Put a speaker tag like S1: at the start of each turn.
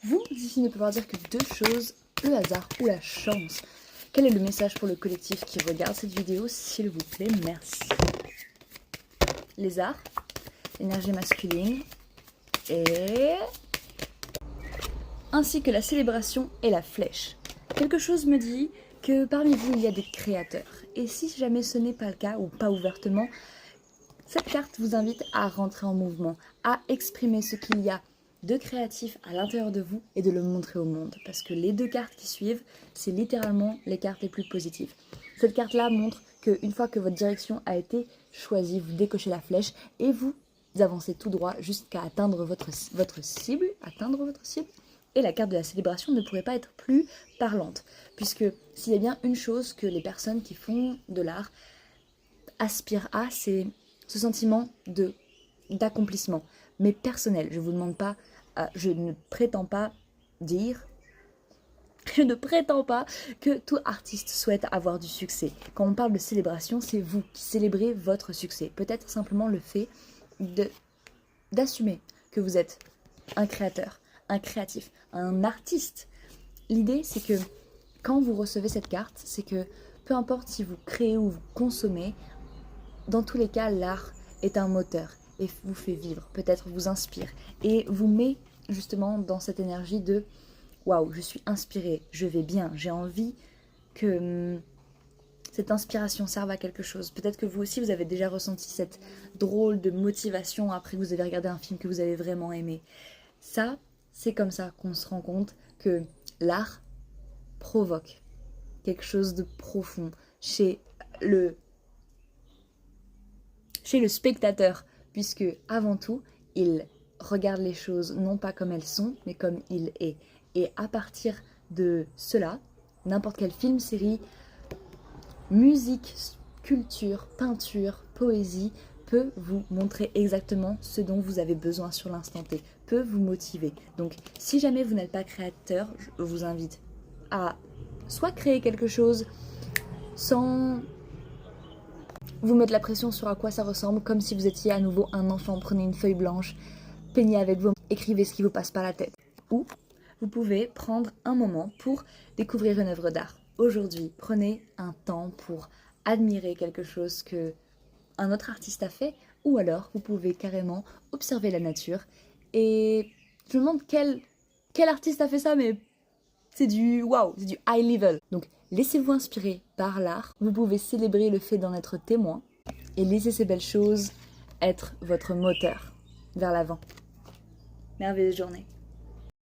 S1: Vous ici ne pouvez pouvoir dire que deux choses, le hasard ou la chance. Quel est le message pour le collectif qui regarde cette vidéo, s'il vous plaît? Merci. Les arts, l'énergie masculine et... ainsi que la célébration et la flèche. Quelque chose me dit que parmi vous il y a des créateurs. Et si jamais ce n'est pas le cas, ou pas ouvertement, cette carte vous invite à rentrer en mouvement, à exprimer ce qu'il y a de créatif à l'intérieur de vous et de le montrer au monde. Parce que les deux cartes qui suivent, c'est littéralement les cartes les plus positives. Cette carte-là montre qu'une fois que votre direction a été choisie, vous décochez la flèche et vous avancez tout droit jusqu'à atteindre votre cible. Et la carte de la célébration ne pourrait pas être plus parlante. Puisque s'il y a bien une chose que les personnes qui font de l'art aspirent à, c'est ce sentiment d'accomplissement, mais personnel. Je vous demande pas, je ne prétends pas que tout artiste souhaite avoir du succès. Quand on parle de célébration, c'est vous qui célébrez votre succès. Peut-être simplement le fait d'assumer que vous êtes un créateur, un créatif, un artiste. L'idée, c'est que quand vous recevez cette carte, c'est que peu importe si vous créez ou vous consommez, dans tous les cas, l'art est un moteur et vous fait vivre, peut-être vous inspire et vous met justement dans cette énergie de « Waouh, je suis inspirée, je vais bien, j'ai envie que cette inspiration serve à quelque chose. » Peut-être que vous aussi, vous avez déjà ressenti cette drôle de motivation après que vous avez regardé un film que vous avez vraiment aimé. Ça, c'est comme ça qu'on se rend compte que l'art provoque quelque chose de profond chez le spectateur, puisque avant tout, il regarde les choses non pas comme elles sont, mais comme il est. Et à partir de cela, n'importe quel film, série, musique, culture, peinture, poésie peut vous montrer exactement ce dont vous avez besoin sur l'instant T, peut vous motiver. Donc si jamais vous n'êtes pas créateur, je vous invite à soit créer quelque chose sans vous mettre la pression sur à quoi ça ressemble, comme si vous étiez à nouveau un enfant. Prenez une feuille blanche, peignez avec vous, écrivez ce qui vous passe par la tête. Ou vous pouvez prendre un moment pour découvrir une œuvre d'art. Aujourd'hui, prenez un temps pour admirer quelque chose que un autre artiste a fait, ou alors vous pouvez carrément observer la nature. Et je me demande quel artiste a fait ça, mais c'est du waouh, c'est du high level. Donc laissez-vous inspirer par l'art. Vous pouvez célébrer le fait d'en être témoin et laisser ces belles choses être votre moteur vers l'avant. Merveilleuse journée.